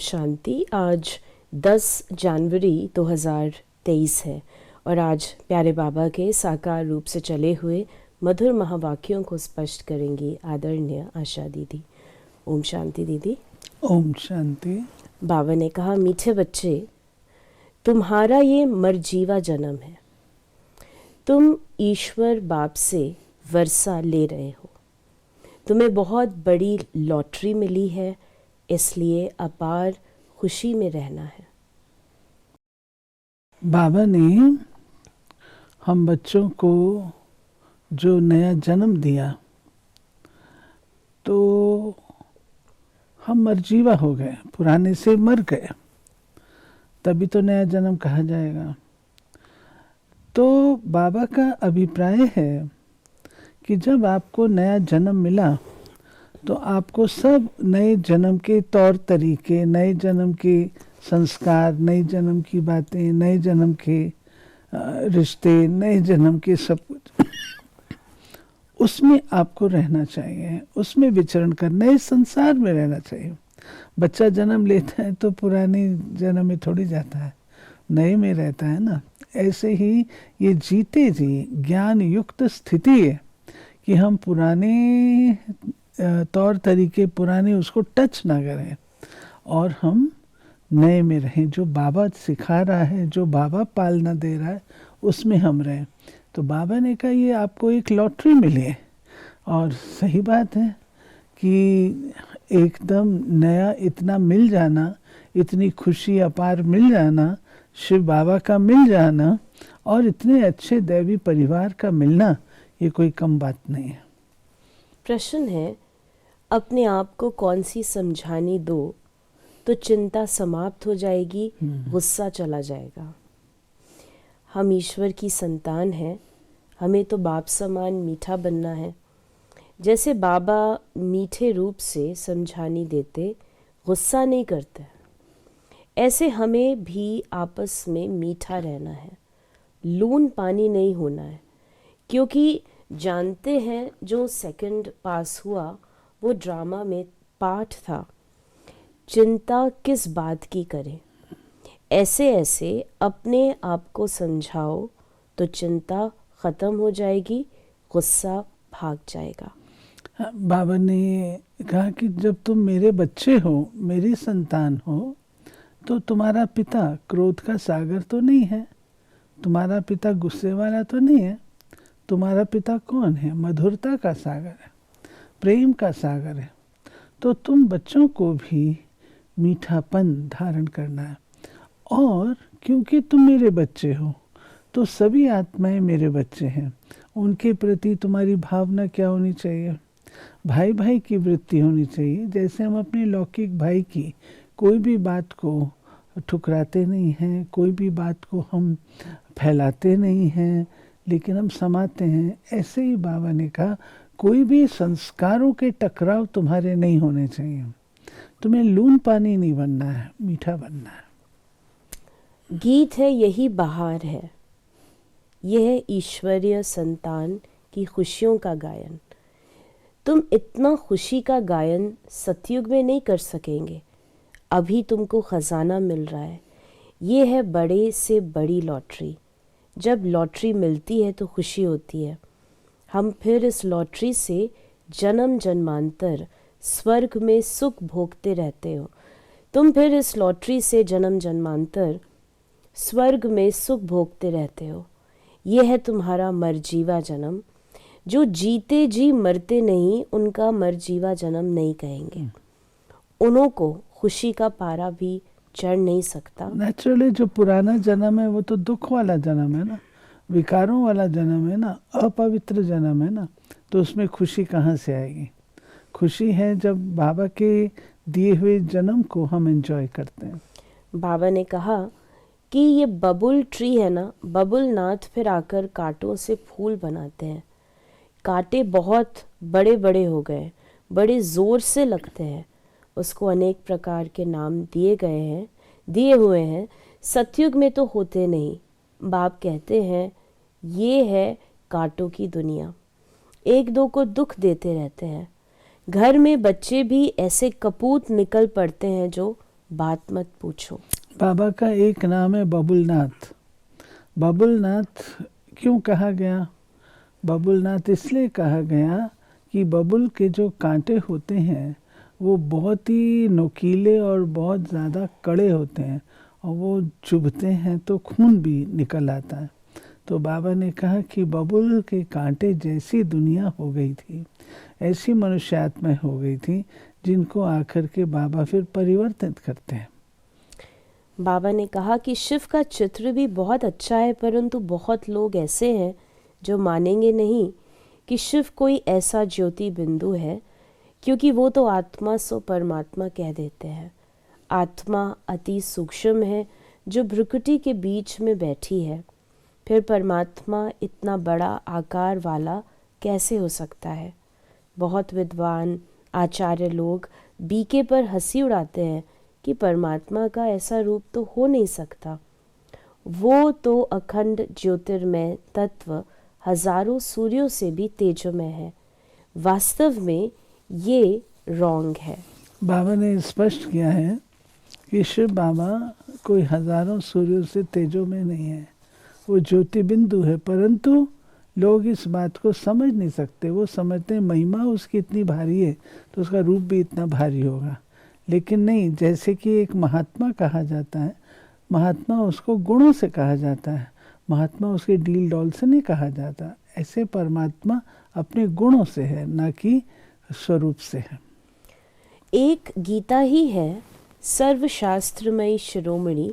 शांति। आज 10 जनवरी 2023 है और आज प्यारे बाबा के साकार रूप से चले हुए मधुर महावाक्यों को स्पष्ट करेंगी आदरणीय आशा दीदी। ओम शांति दीदी। ओम शांति। बाबा ने कहा, मीठे बच्चे, तुम्हारा ये मरजीवा जन्म है। तुम ईश्वर बाप से वर्षा ले रहे हो। तुम्हें बहुत बड़ी लॉटरी मिली है, इसलिए अपार खुशी में रहना है। बाबा ने हम बच्चों को जो नया जन्म दिया तो हम मरजीवा हो गए, पुराने से मर गए, तभी तो नया जन्म कहा जाएगा। तो बाबा का अभिप्राय है कि जब आपको नया जन्म मिला तो आपको सब नए जन्म के तौर तरीके, नए जन्म के संस्कार, नए जन्म की बातें, नए जन्म के रिश्ते, नए जन्म के सब कुछ उसमें आपको रहना चाहिए, उसमें विचरण कर नए संसार में रहना चाहिए। बच्चा जन्म लेता है तो पुराने जन्म में थोड़ी जाता है, नए में रहता है ना। ऐसे ही ये जीते जी ज्ञान युक्त स्थिति है कि हम पुराने तौर तरीके, पुराने उसको टच ना करें और हम नए में रहें। जो बाबा सिखा रहा है, जो बाबा पालना दे रहा है, उसमें हम रहें। तो बाबा ने कहा ये आपको एक लॉटरी मिली है। और सही बात है कि एकदम नया इतना मिल जाना, इतनी खुशी अपार मिल जाना, शिव बाबा का मिल जाना और इतने अच्छे दैवी परिवार का मिलना, ये कोई कम बात नहीं है। प्रश्न है, अपने आप को कौन सी समझानी दो तो चिंता समाप्त हो जाएगी, गुस्सा चला जाएगा। हम ईश्वर की संतान हैं, हमें तो बाप समान मीठा बनना है। जैसे बाबा मीठे रूप से समझानी देते, गुस्सा नहीं करते, ऐसे हमें भी आपस में मीठा रहना है, लून पानी नहीं होना है। क्योंकि जानते हैं जो सेकंड पास हुआ वो ड्रामा में पाठ था, चिंता किस बात की करें। ऐसे ऐसे अपने आप को समझाओ तो चिंता ख़त्म हो जाएगी, गुस्सा भाग जाएगा। बाबा ने कहा कि जब तुम मेरे बच्चे हो, मेरी संतान हो, तो तुम्हारा पिता क्रोध का सागर तो नहीं है, तुम्हारा पिता गुस्से वाला तो नहीं है। तुम्हारा पिता कौन है? मधुरता का सागर है, प्रेम का सागर है। तो तुम बच्चों को भी मीठापन धारण करना है। और क्योंकि तुम मेरे बच्चे हो तो सभी आत्माएं मेरे बच्चे हैं। उनके प्रति तुम्हारी भावना क्या होनी चाहिए? भाई भाई की वृत्ति होनी चाहिए। जैसे हम अपने लौकिक भाई की कोई भी बात को ठुकराते नहीं हैं, कोई भी बात को हम फैलाते नहीं हैं, लेकिन हम समाते हैं। ऐसे ही बाबा ने कहा कोई भी संस्कारों के टकराव तुम्हारे नहीं होने चाहिए। तुम्हें लून पानी नहीं बनना है, मीठा बनना है। गीत है यही बहार है, यह ईश्वरीय संतान की खुशियों का गायन। तुम इतना खुशी का गायन सतयुग में नहीं कर सकेंगे। अभी तुमको खजाना मिल रहा है, ये है बड़े से बड़ी लॉटरी। जब लॉटरी मिलती है तो खुशी होती है। हम फिर इस लॉटरी से जन्म जन्मांतर स्वर्ग में सुख भोगते रहते हो। तुम फिर इस लॉटरी से जन्म जन्मांतर स्वर्ग में सुख भोगते रहते हो। यह है तुम्हारा मरजीवा जन्म। जो जीते जी मरते नहीं, उनका मरजीवा जन्म नहीं कहेंगे। उन्हों को खुशी का पारा भी चढ़ नहीं सकता। नेचुरली जो पुराना जन्म है वो तो दुख वाला जन्म है ना, विकारों वाला जन्म है ना, अपवित्र जन्म है ना। तो उसमें खुशी कहाँ से आएगी? खुशी है जब बाबा के दिए हुए जन्म को हम एंजॉय करते हैं। बाबा ने कहा कि ये बबुल ट्री है ना, बबुल नाथ फिर आकर कांटों से फूल बनाते हैं। कांटे बहुत बड़े बड़े हो गए, बड़े ज़ोर से लगते हैं। उसको अनेक प्रकार के नाम दिए हुए हैं। सतयुग में तो होते नहीं। बाप कहते हैं ये है कांटों की दुनिया, एक दो को दुख देते रहते हैं। घर में बच्चे भी ऐसे कपूत निकल पड़ते हैं जो बात मत पूछो। बाबा का एक नाम है बबुलनाथ। बबुलनाथ क्यों कहा गया? बबुलनाथ इसलिए कहा गया कि बबुल के जो कांटे होते हैं वो बहुत ही नुकीले और बहुत ज़्यादा कड़े होते हैं, और वो चुभते हैं तो खून भी निकल आता है। तो बाबा ने कहा कि बबुल के कांटे जैसी दुनिया हो गई थी, ऐसी मनुष्यात्मा हो गई थी, जिनको आकर के बाबा फिर परिवर्तित करते हैं। बाबा ने कहा कि शिव का चित्र भी बहुत अच्छा है, परंतु बहुत लोग ऐसे हैं जो मानेंगे नहीं कि शिव कोई ऐसा ज्योति बिंदु है, क्योंकि वो तो आत्मा सो परमात्मा कह देते हैं। आत्मा अति सूक्ष्म है जो भ्रुकुटी के बीच में बैठी है, फिर परमात्मा इतना बड़ा आकार वाला कैसे हो सकता है? बहुत विद्वान आचार्य लोग बीके पर हंसी उड़ाते हैं कि परमात्मा का ऐसा रूप तो हो नहीं सकता, वो तो अखंड ज्योतिर्मय तत्व हजारों सूर्यों से भी तेजोमय है। वास्तव में ये रॉन्ग है। बाबा ने स्पष्ट किया है कि शिव बाबा कोई हजारों सूर्यों से तेजोमय नहीं है, वो ज्योति बिंदु है, परंतु लोग इस बात को समझ नहीं सकते। वो समझते हैं महिमा उसकी इतनी भारी है तो उसका रूप भी इतना भारी होगा, लेकिन नहीं। जैसे कि एक महात्मा कहा जाता है, महात्मा उसको गुणों से कहा जाता है, महात्मा उसके डील डॉल से नहीं कहा जाता। ऐसे परमात्मा अपने गुणों से है, न कि स्वरूप से है। एक गीता ही है सर्वशास्त्रमयी शिरोमणि,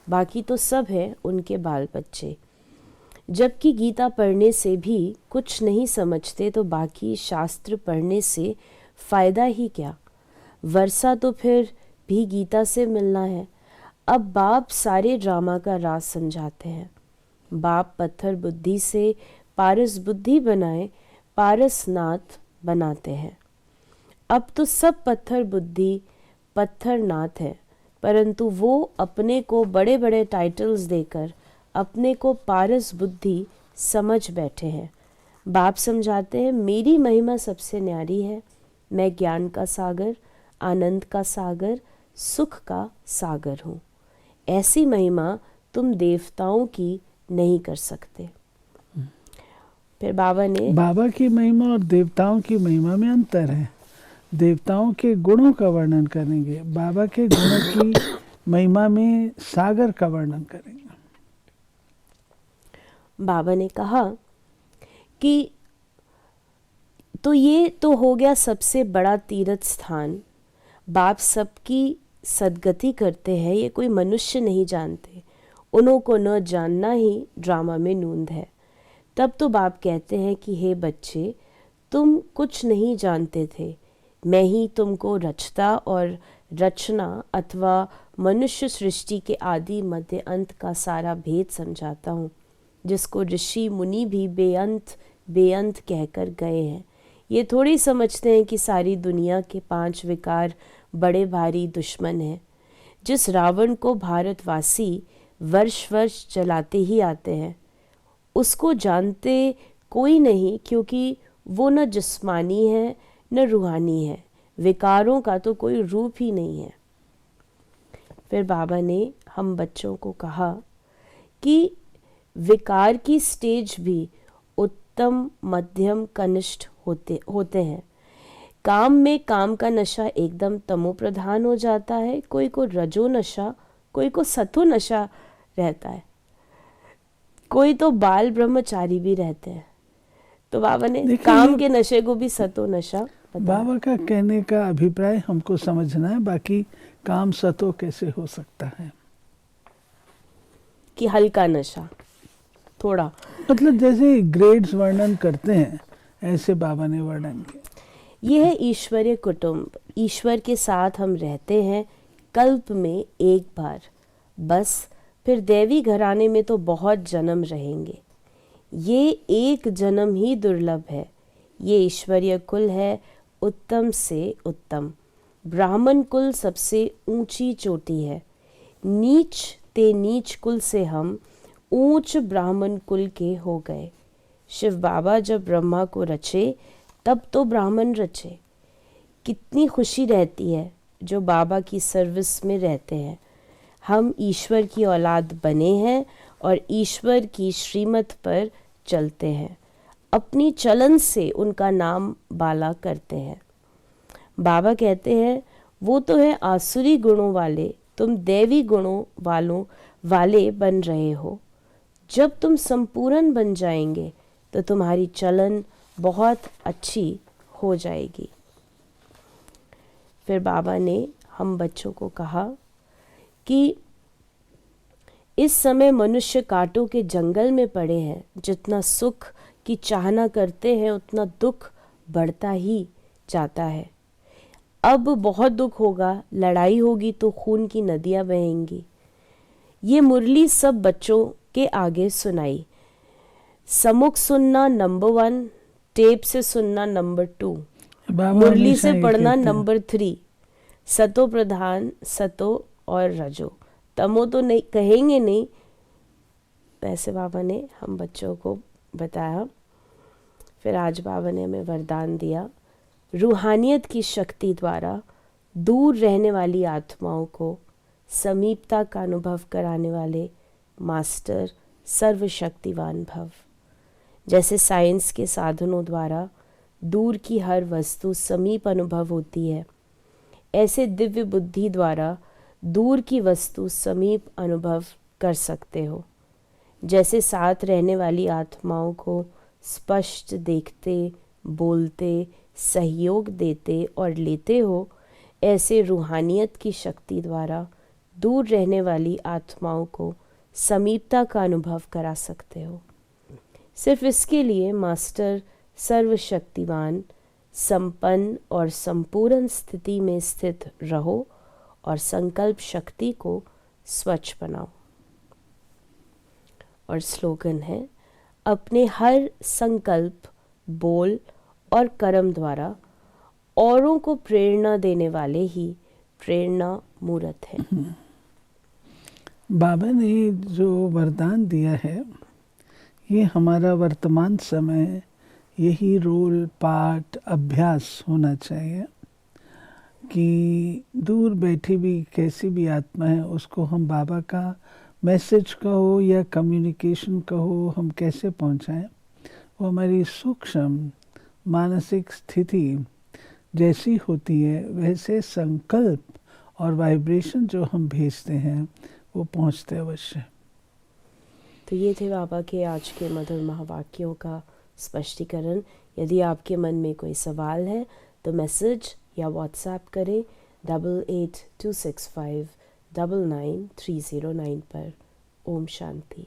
बाकी तो सब है उनके बाल बच्चे। जबकि गीता पढ़ने से भी कुछ नहीं समझते तो बाकी शास्त्र पढ़ने से फ़ायदा ही क्या? वर्षा तो फिर भी गीता से मिलना है। अब बाप सारे ड्रामा का राज समझाते हैं। बाप पत्थर बुद्धि से पारस बुद्धि बनाए पारसनाथ बनाते हैं। अब तो सब पत्थर बुद्धि पत्थर नाथ है, परंतु वो अपने को बड़े बड़े टाइटल्स देकर अपने को पारस बुद्धि समझ बैठे हैं। बाप समझाते हैं मेरी महिमा सबसे न्यारी है, मैं ज्ञान का सागर, आनंद का सागर, सुख का सागर हूँ। ऐसी महिमा तुम देवताओं की नहीं कर सकते। फिर बाबा की महिमा और देवताओं की महिमा में अंतर है। देवताओं के गुणों का वर्णन करेंगे, बाबा के गुणों की महिमा में सागर का वर्णन करेंगे। बाबा ने कहा कि तो ये तो हो गया सबसे बड़ा तीर्थ स्थान। बाप सबकी सदगति करते हैं, ये कोई मनुष्य नहीं जानते। उन्हों को न जानना ही ड्रामा में नूंद है। तब तो बाप कहते हैं कि हे बच्चे, तुम कुछ नहीं जानते थे, मैं ही तुमको रचता और रचना अथवा मनुष्य सृष्टि के आदि मध्य अंत का सारा भेद समझाता हूँ, जिसको ऋषि मुनि भी बेअंत बेअंत कहकर गए हैं। ये थोड़ी समझते हैं कि सारी दुनिया के 5 विकार बड़े भारी दुश्मन हैं। जिस रावण को भारतवासी वर्ष वर्ष जलाते ही आते हैं, उसको जानते कोई नहीं, क्योंकि वो न जिस्मानी है न रूहानी है, विकारों का तो कोई रूप ही नहीं है। फिर बाबा ने हम बच्चों को कहा कि विकार की स्टेज भी उत्तम मध्यम कनिष्ठ होते हैं। काम में काम का नशा एकदम तमो प्रधान हो जाता है, कोई को रजो नशा, कोई को सतो नशा रहता है, कोई तो बाल ब्रह्मचारी भी रहते हैं। तो बाबा ने काम के नशे को भी सतो नशा बाबा का कहने का अभिप्राय हमको समझना है, बाकी काम सतो कैसे हो सकता है कि हल्का नशा थोड़ा, मतलब जैसे ग्रेड्स वर्णन करते हैं ऐसे बाबा ने वर्णन किया। यह है ईश्वरीय कुटुंब। ईश्वर के साथ हम रहते हैं कल्प में एक बार बस, फिर दैवी घराने में तो बहुत जन्म रहेंगे। ये एक जन्म ही दुर्लभ है। ये ईश्वरीय कुल है उत्तम से उत्तम। ब्राह्मण कुल सबसे ऊंची चोटी है। नीच ते नीच कुल से हम ऊंच ब्राह्मण कुल के हो गए। शिव बाबा जब ब्रह्मा को रचे तब तो ब्राह्मण रचे। कितनी खुशी रहती है जो बाबा की सर्विस में रहते हैं। हम ईश्वर की औलाद बने हैं और ईश्वर की श्रीमत पर चलते हैं। अपनी चलन से उनका नाम बाला करते हैं। बाबा कहते हैं, वो तो है आसुरी गुणों वाले, तुम दैवी गुणों वाले बन रहे हो। जब तुम संपूर्ण बन जाएंगे तो तुम्हारी चलन बहुत अच्छी हो जाएगी। फिर बाबा ने हम बच्चों को कहा कि इस समय मनुष्य कांटों के जंगल में पड़े हैं। जितना सुख की चाहना करते हैं उतना दुख बढ़ता ही जाता है। अब बहुत दुख होगा, लड़ाई होगी तो खून की नदियां बहेंगी। ये मुरली सब बच्चों के आगे सुनाई। सम्मुख सुनना नंबर 1, टेप से सुनना नंबर 2, मुरली से पढ़ना नंबर 3। सतो प्रधान, सतो और रजो, तमो तो नहीं कहेंगे नहीं। वैसे बाबा ने हम बच्चों को बताया। फिर आज बाबा ने हमें वरदान दिया, रूहानियत की शक्ति द्वारा दूर रहने वाली आत्माओं को समीपता का अनुभव कराने वाले मास्टर सर्वशक्तिवान भव। जैसे साइंस के साधनों द्वारा दूर की हर वस्तु समीप अनुभव होती है, ऐसे दिव्य बुद्धि द्वारा दूर की वस्तु समीप अनुभव कर सकते हो। जैसे साथ रहने वाली आत्माओं को स्पष्ट देखते, बोलते, सहयोग देते और लेते हो, ऐसे रूहानियत की शक्ति द्वारा दूर रहने वाली आत्माओं को समीपता का अनुभव करा सकते हो। सिर्फ इसके लिए मास्टर सर्वशक्तिवान, संपन्न और संपूर्ण स्थिति में स्थित रहो और संकल्प शक्ति को स्वच्छ बनाओ। और स्लोगन है, अपने हर संकल्प, बोल और कर्म द्वारा औरों को प्रेरणा देने वाले ही प्रेरणा मूर्त है। बाबा ने जो वरदान दिया है, ये हमारा वर्तमान समय यही रोल, पाठ, अभ्यास होना चाहिए कि दूर बैठी भी कैसी भी आत्मा है उसको हम बाबा का मैसेज कहो या कम्युनिकेशन कहो, हम कैसे पहुंचाएं। वो हमारी सूक्ष्म मानसिक स्थिति जैसी होती है वैसे संकल्प और वाइब्रेशन जो हम भेजते हैं वो पहुंचते अवश्य। तो ये थे बाबा के आज के मधुर महावाक्यों का स्पष्टीकरण। यदि आपके मन में कोई सवाल है तो मैसेज या व्हाट्सएप करें 8826599309 पर। ओम शांति।